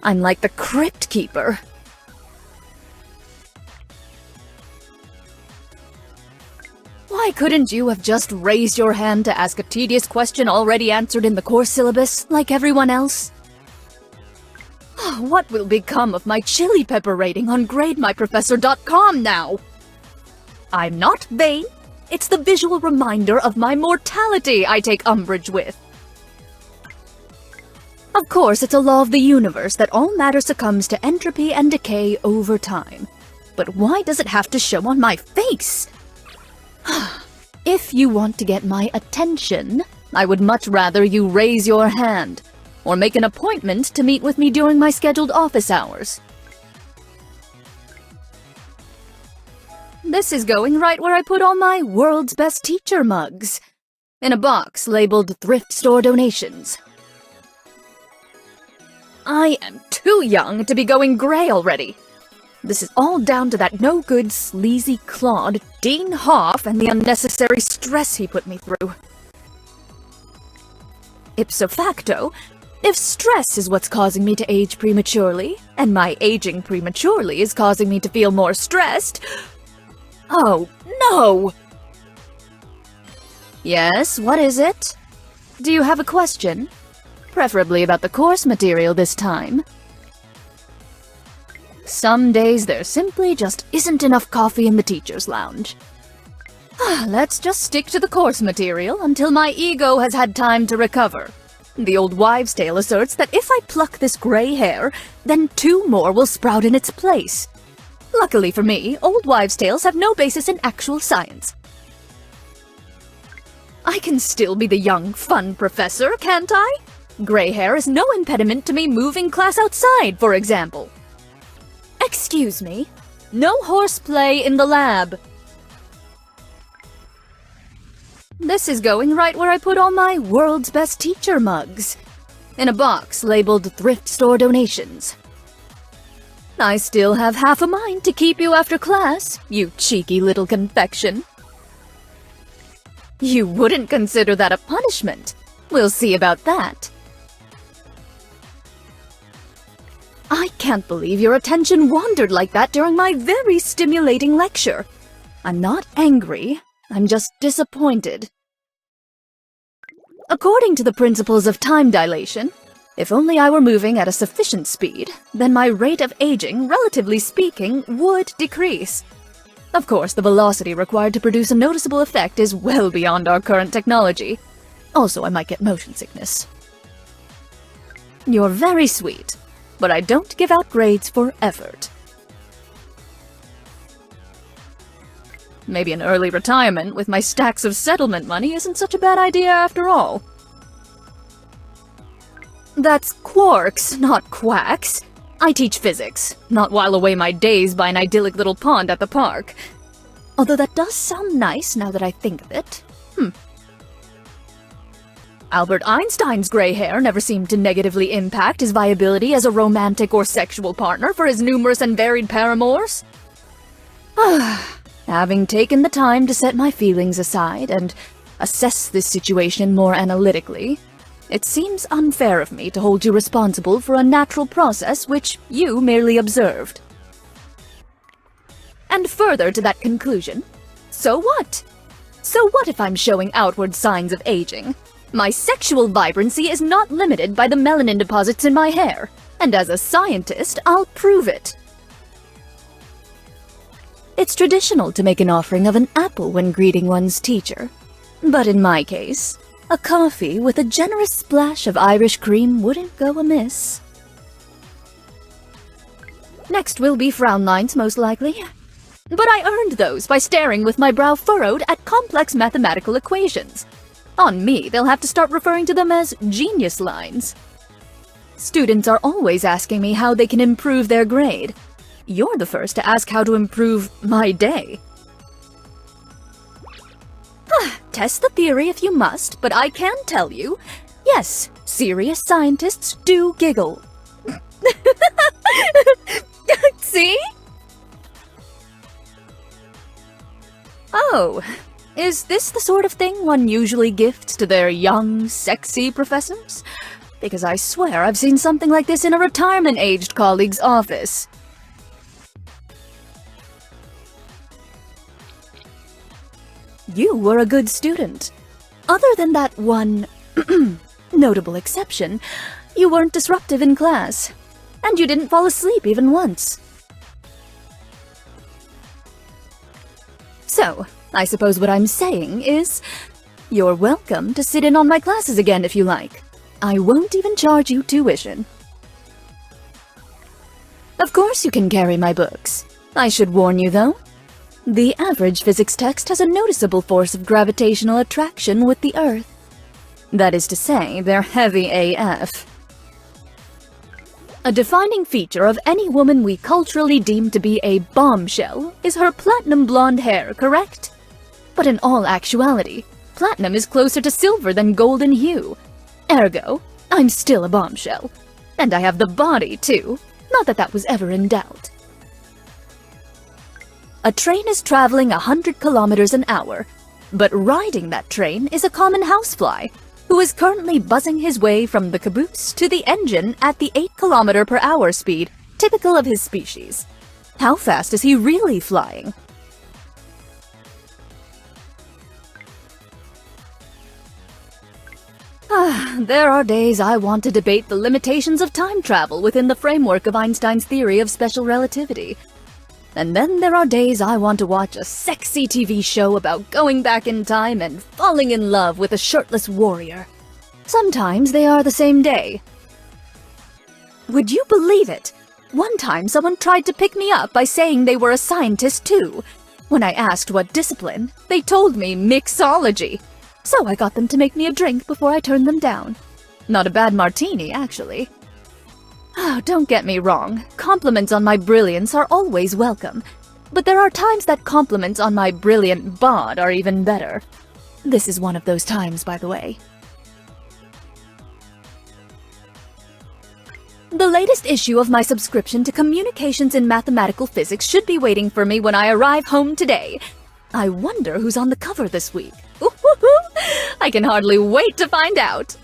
I'm like the Crypt Keeper. Why couldn't you have just raised your hand to ask a tedious question already answered in the course syllabus, like everyone else? What will become of my chili pepper rating on grademyprofessor.com now? I'm not vain. It's the visual reminder of my mortality I take umbrage with. Of course, it's a law of the universe that all matter succumbs to entropy and decay over time. But why does it have to show on my face? If you want to get my attention, I would much rather you raise your hand, or make an appointment to meet with me during my scheduled office hours. This is going right where I put all my world's best teacher mugs, in a box labeled thrift store donations. I am too young to be going gray already. This is all down to that no-good, sleazy clod, Dean Hoff, and the unnecessary stress he put me through. Ipso facto, if stress is what's causing me to age prematurely, and my aging prematurely is causing me to feel more stressed... Oh, no! Yes, what is it? Do you have a question? Preferably about the course material this time. Some days there simply just isn't enough coffee in the teacher's lounge. Let's just stick to the course material until my ego has had time to recover. The old wives' tale asserts that if I pluck this gray hair, then 2 more will sprout in its place. Luckily for me, old wives' tales have no basis in actual science. I can still be the young, fun professor, can't I? Gray hair is no impediment to me moving class outside, for example. Excuse me, no horseplay in the lab. This is going right where I put all my world's best teacher mugs, in a box labeled thrift store donations. I still have half a mind to keep you after class, you cheeky little confection. You wouldn't consider that a punishment. We'll see about that. I can't believe your attention wandered like that during my very stimulating lecture. I'm not angry, I'm just disappointed. According to the principles of time dilation, if only I were moving at a sufficient speed, then my rate of aging, relatively speaking, would decrease. Of course, the velocity required to produce a noticeable effect is well beyond our current technology. Also, I might get motion sickness. You're very sweet, but I don't give out grades for effort. Maybe an early retirement with my stacks of settlement money isn't such a bad idea after all. That's quarks, not quacks. I teach physics, not while away my days by an idyllic little pond at the park. Although that does sound nice now that I think of it. Albert Einstein's gray hair never seemed to negatively impact his viability as a romantic or sexual partner for his numerous and varied paramours. Having taken the time to set my feelings aside and assess this situation more analytically, it seems unfair of me to hold you responsible for a natural process which you merely observed. And further to that conclusion, so what? So what if I'm showing outward signs of aging? My sexual vibrancy is not limited by the melanin deposits in my hair, and as a scientist, I'll prove it. It's traditional to make an offering of an apple when greeting one's teacher, but in my case, a coffee with a generous splash of Irish cream wouldn't go amiss. Next will be frown lines, most likely. But I earned those by staring with my brow furrowed at complex mathematical equations. On me, they'll have to start referring to them as genius lines. Students are always asking me how they can improve their grade. You're the first to ask how to improve my day. Test the theory if you must, but I can tell you, yes, serious scientists do giggle. See? Oh, is this the sort of thing one usually gifts to their young, sexy professors? Because I swear I've seen something like this in a retirement-aged colleague's office. You were a good student. Other than that one notable exception, you weren't disruptive in class. And you didn't fall asleep even once. So, I suppose what I'm saying is, you're welcome to sit in on my classes again if you like. I won't even charge you tuition. Of course you can carry my books. I should warn you though, the average physics text has a noticeable force of gravitational attraction with the Earth. That is to say, they're heavy AF. A defining feature of any woman we culturally deem to be a bombshell is her platinum blonde hair, correct? But in all actuality, platinum is closer to silver than golden hue. Ergo, I'm still a bombshell. And I have the body, too. Not that that was ever in doubt. A train is traveling 100 kilometers an hour, but riding that train is a common housefly, who is currently buzzing his way from the caboose to the engine at the 8 km/h speed, typical of his species. How fast is he really flying? There are days I want to debate the limitations of time travel within the framework of Einstein's theory of special relativity. And then there are days I want to watch a sexy TV show about going back in time and falling in love with a shirtless warrior. Sometimes they are the same day. Would you believe it? One time someone tried to pick me up by saying they were a scientist too. When I asked what discipline, they told me mixology. So I got them to make me a drink before I turned them down. Not a bad martini, actually. Oh, don't get me wrong, compliments on my brilliance are always welcome. But there are times that compliments on my brilliant bod are even better. This is one of those times, by the way. The latest issue of my subscription to Communications in Mathematical Physics should be waiting for me when I arrive home today. I wonder who's on the cover this week. I can hardly wait to find out.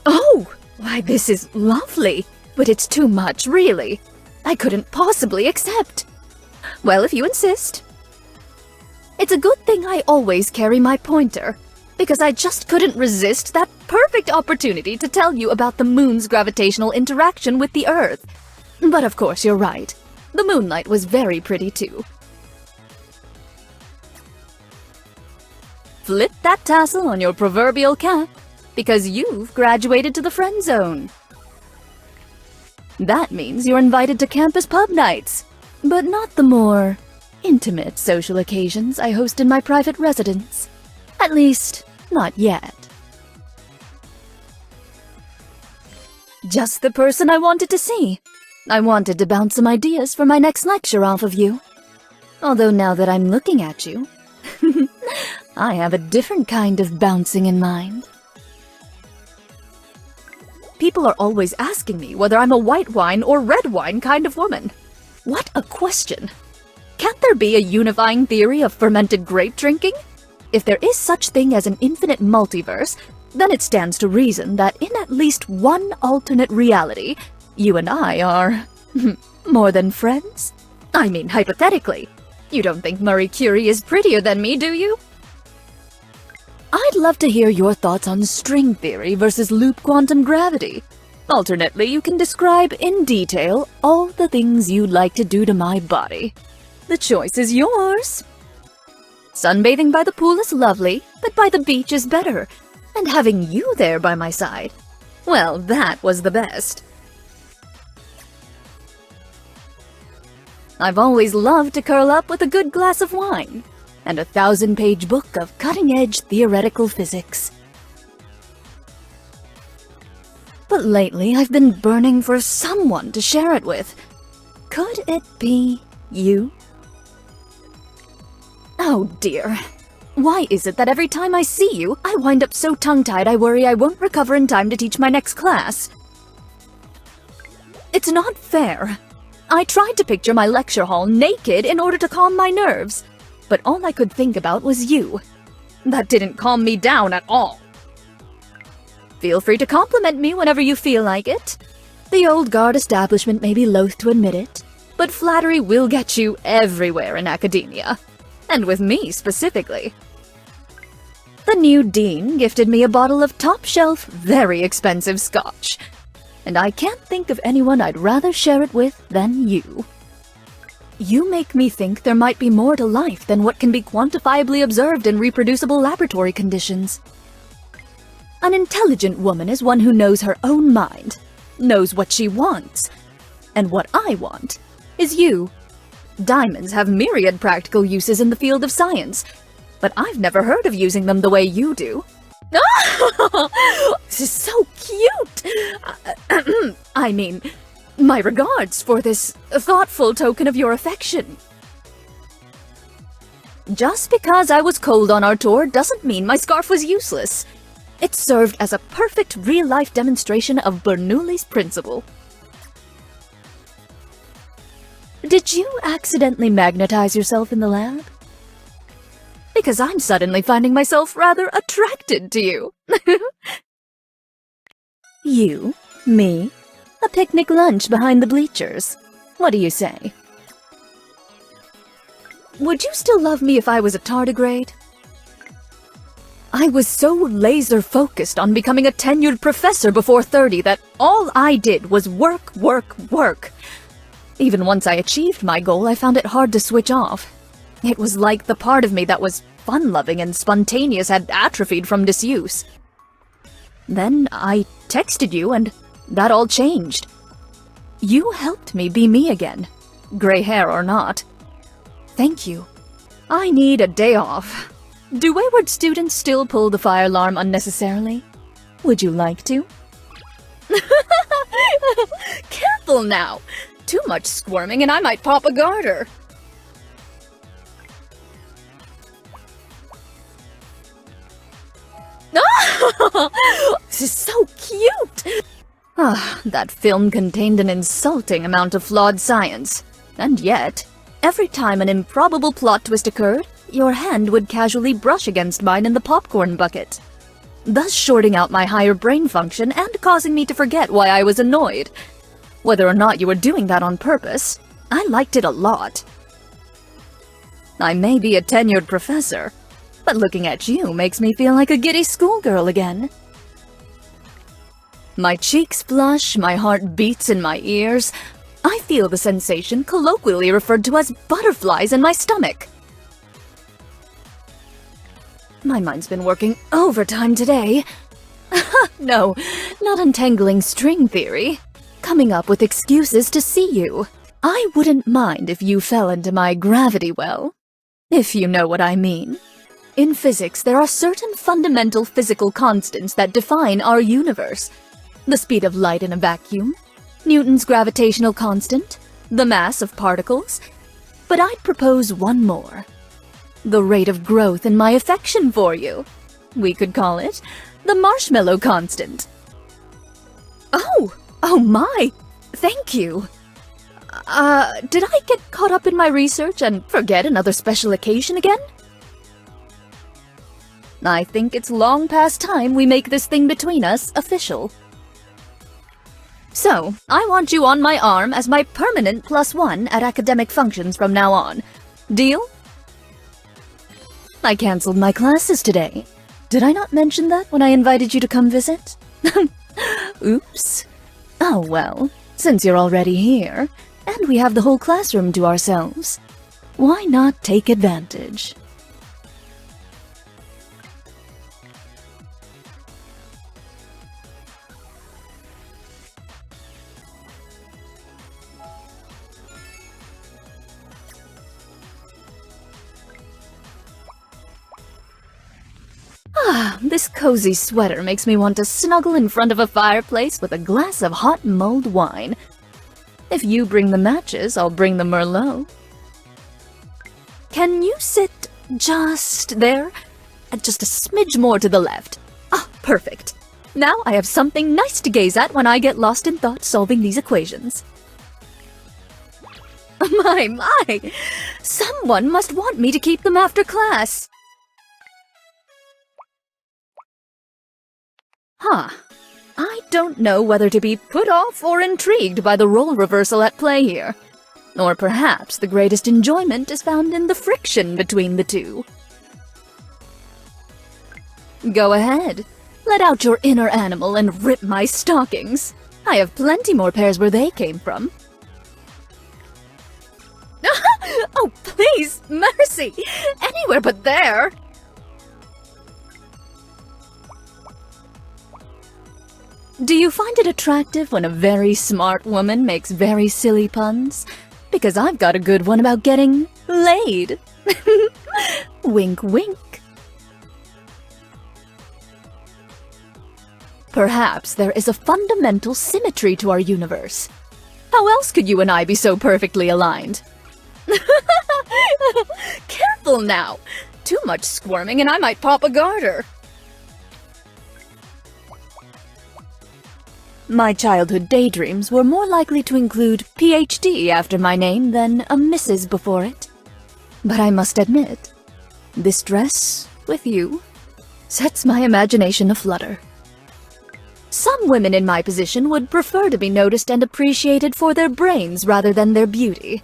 Oh, why this is lovely, but it's too much, really. I couldn't possibly accept. Well, if you insist. It's a good thing I always carry my pointer, because I just couldn't resist that perfect opportunity to tell you about the moon's gravitational interaction with the Earth. But of course, you're right. The moonlight was very pretty too. Flip that tassel on your proverbial cap, because you've graduated to the friend zone. That means you're invited to campus pub nights, but not the more intimate social occasions I host in my private residence. At least, not yet. Just the person I wanted to see. I wanted to bounce some ideas for my next lecture off of you. Although now that I'm looking at you, I have a different kind of bouncing in mind. People are always asking me whether I'm a white wine or red wine kind of woman. What a question! Can't there be a unifying theory of fermented grape drinking? If there is such thing as an infinite multiverse, then it stands to reason that in at least one alternate reality, you and I are more than friends? I mean, hypothetically. You don't think Marie Curie is prettier than me, do you? I'd love to hear your thoughts on string theory versus loop quantum gravity. Alternately, you can describe in detail all the things you'd like to do to my body. The choice is yours. Sunbathing by the pool is lovely, but by the beach is better. And having you there by my side, well, that was the best. I've always loved to curl up with a good glass of wine and a 1,000-page book of cutting-edge theoretical physics. But lately, I've been burning for someone to share it with. Could it be you? Oh dear. Why is it that every time I see you, I wind up so tongue-tied I worry I won't recover in time to teach my next class? It's not fair. I tried to picture my lecture hall naked in order to calm my nerves, but all I could think about was you. That didn't calm me down at all. Feel free to compliment me whenever you feel like it. The old guard establishment may be loath to admit it, but flattery will get you everywhere in academia. And with me specifically. The new dean gifted me a bottle of top-shelf, very expensive scotch. And I can't think of anyone I'd rather share it with than you. You make me think there might be more to life than what can be quantifiably observed in reproducible laboratory conditions. An intelligent woman is one who knows her own mind, knows what she wants. And what I want is you. Diamonds have myriad practical uses in the field of science, but I've never heard of using them the way you do. This is so cute! I mean, my regards for this thoughtful token of your affection. Just because I was cold on our tour doesn't mean my scarf was useless. It served as a perfect real-life demonstration of Bernoulli's principle. Did you accidentally magnetize yourself in the lab? Because I'm suddenly finding myself rather attracted to you. You, me, a picnic lunch behind the bleachers. What do you say? Would you still love me if I was a tardigrade? I was so laser-focused on becoming a tenured professor before 30 that all I did was work, work, work. Even once I achieved my goal, I found it hard to switch off. It was like the part of me that was fun-loving and spontaneous had atrophied from disuse. Then I texted you, and that all changed. You helped me be me again, gray hair or not. Thank you. I need a day off. Do wayward students still pull the fire alarm unnecessarily? Would you like to? Careful now! Too much squirming and I might pop a garter. This is so cute! That film contained an insulting amount of flawed science. And yet, every time an improbable plot twist occurred, your hand would casually brush against mine in the popcorn bucket, thus shorting out my higher brain function and causing me to forget why I was annoyed. Whether or not you were doing that on purpose, I liked it a lot. I may be a tenured professor, but looking at you makes me feel like a giddy schoolgirl again. My cheeks flush, my heart beats in my ears. I feel the sensation colloquially referred to as butterflies in my stomach. My mind's been working overtime today. No, not untangling string theory. Coming up with excuses to see you. I wouldn't mind if you fell into my gravity well, if you know what I mean. In physics, there are certain fundamental physical constants that define our universe. The speed of light in a vacuum, Newton's gravitational constant, the mass of particles. But I'd propose one more. The rate of growth in my affection for you. We could call it the marshmallow constant. Oh my! Thank you! Did I get caught up in my research and forget another special occasion again? I think it's long past time we make this thing between us official. So, I want you on my arm as my permanent +1 at academic functions from now on. Deal? I cancelled my classes today. Did I not mention that when I invited you to come visit? Oops. Oh well, since you're already here, and we have the whole classroom to ourselves, why not take advantage? This cozy sweater makes me want to snuggle in front of a fireplace with a glass of hot mulled wine. If you bring the matches, I'll bring the Merlot. Can you sit just there? Just a smidge more to the left. Perfect. Now I have something nice to gaze at when I get lost in thought solving these equations. My! Someone must want me to keep them after class. I don't know whether to be put off or intrigued by the role reversal at play here. Or perhaps the greatest enjoyment is found in the friction between the two. Go ahead. Let out your inner animal and rip my stockings. I have plenty more pairs where they came from. Oh, please, mercy! Anywhere but there! Do you find it attractive when a very smart woman makes very silly puns? Because I've got a good one about getting laid. Wink, wink. Perhaps there is a fundamental symmetry to our universe. How else could you and I be so perfectly aligned? Careful now! Too much squirming and I might pop a garter. My childhood daydreams were more likely to include PhD after my name than a Mrs. before it. But I must admit, this dress, with you, sets my imagination aflutter. Some women in my position would prefer to be noticed and appreciated for their brains rather than their beauty.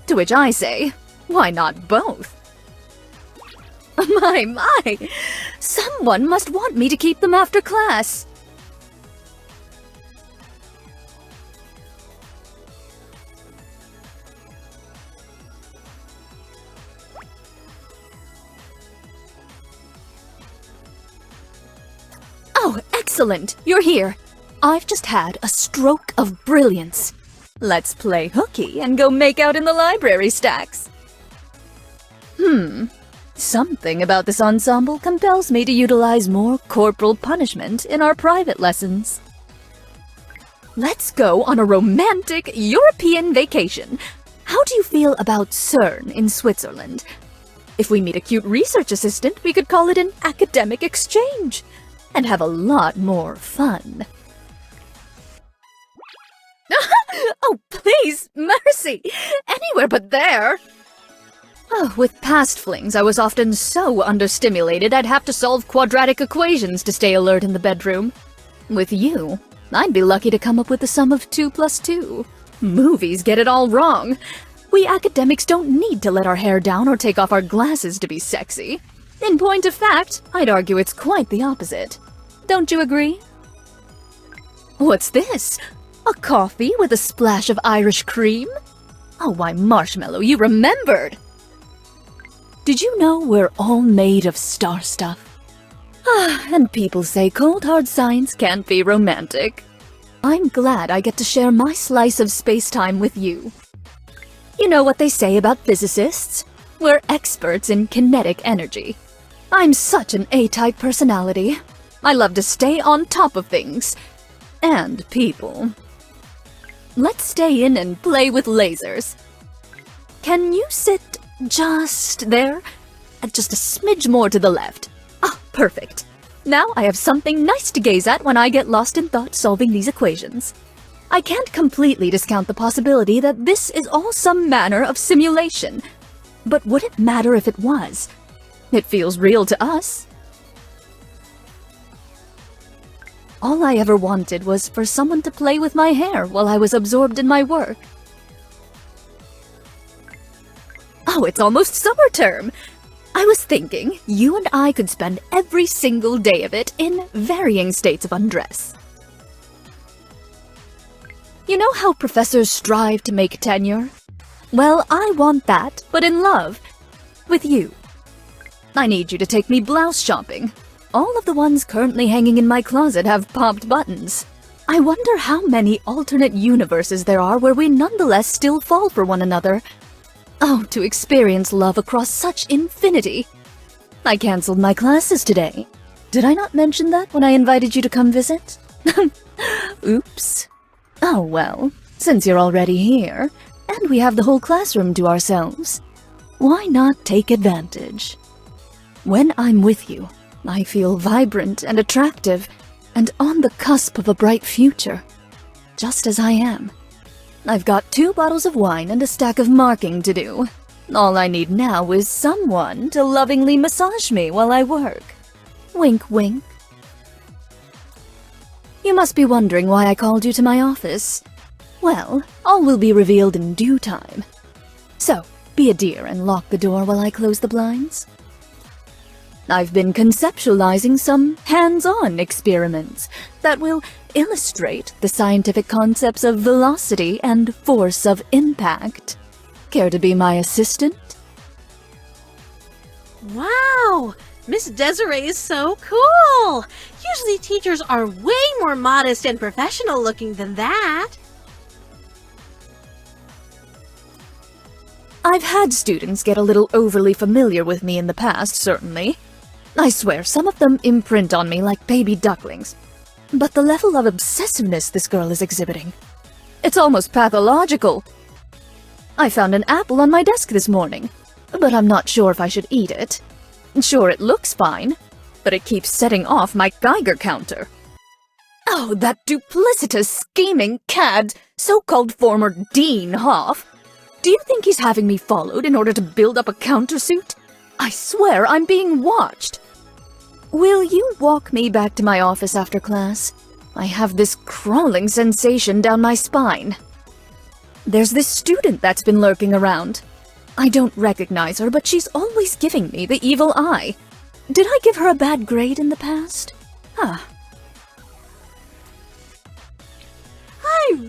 To which I say, why not both? My! Someone must want me to keep them after class. Oh, excellent! You're here. I've just had a stroke of brilliance. Let's play hooky and go make out in the library stacks. Something about this ensemble compels me to utilize more corporal punishment in our private lessons. Let's go on a romantic European vacation. How do you feel about CERN in Switzerland? If we meet a cute research assistant, we could call it an academic exchange. And have a lot more fun. Oh, please, mercy! Anywhere but there! Oh, with past flings, I was often so understimulated I'd have to solve quadratic equations to stay alert in the bedroom. With you, I'd be lucky to come up with the sum of 2 plus 2. Movies get it all wrong. We academics don't need to let our hair down or take off our glasses to be sexy. In point of fact, I'd argue it's quite the opposite. Don't you agree? What's this? A coffee with a splash of Irish cream? Oh, why, Marshmallow, you remembered! Did you know we're all made of star stuff? And people say cold hard science can't be romantic. I'm glad I get to share my slice of space-time with you. You know what they say about physicists? We're experts in kinetic energy. I'm such an A-type personality. I love to stay on top of things. And people. Let's stay in and play with lasers. Can you sit just there? Just a smidge more to the left. Ah, perfect. Now I have something nice to gaze at when I get lost in thought solving these equations. I can't completely discount the possibility that this is all some manner of simulation. But would it matter if it was? It feels real to us. All I ever wanted was for someone to play with my hair while I was absorbed in my work. Oh, it's almost summer term! I was thinking you and I could spend every single day of it in varying states of undress. You know how professors strive to make tenure? Well, I want that, but in love. With you. I need you to take me blouse shopping. All of the ones currently hanging in my closet have popped buttons. I wonder how many alternate universes there are where we nonetheless still fall for one another. Oh, to experience love across such infinity. I canceled my classes today. Did I not mention that when I invited you to come visit? Oops. Oh well, since you're already here, and we have the whole classroom to ourselves, why not take advantage? When I'm with you, I feel vibrant and attractive, and on the cusp of a bright future, just as I am. I've got 2 bottles of wine and a stack of marking to do. All I need now is someone to lovingly massage me while I work. Wink, wink. You must be wondering why I called you to my office. Well, all will be revealed in due time. So, be a dear and lock the door while I close the blinds. I've been conceptualizing some hands-on experiments that will illustrate the scientific concepts of velocity and force of impact. Care to be my assistant? Wow! Miss Desiree is so cool! Usually teachers are way more modest and professional looking than that. I've had students get a little overly familiar with me in the past, certainly. I swear, some of them imprint on me like baby ducklings. But the level of obsessiveness this girl is exhibiting, it's almost pathological. I found an apple on my desk this morning, but I'm not sure if I should eat it. Sure, it looks fine, but it keeps setting off my Geiger counter. Oh, that duplicitous, scheming cad, so-called former Dean Hoff. Do you think he's having me followed in order to build up a countersuit? I swear I'm being watched. Will you walk me back to my office after class? I have this crawling sensation down my spine. There's this student that's been lurking around. I don't recognize her, but she's always giving me the evil eye. Did I give her a bad grade in the past? I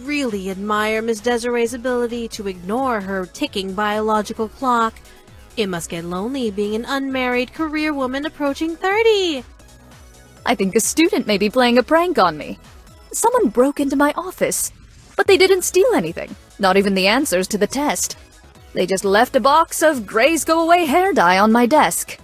really admire Miss Desiree's ability to ignore her ticking biological clock. It must get lonely being an unmarried career woman approaching 30. I think a student may be playing a prank on me. Someone broke into my office, but they didn't steal anything, not even the answers to the test. They just left a box of Grays Go Away hair dye on my desk.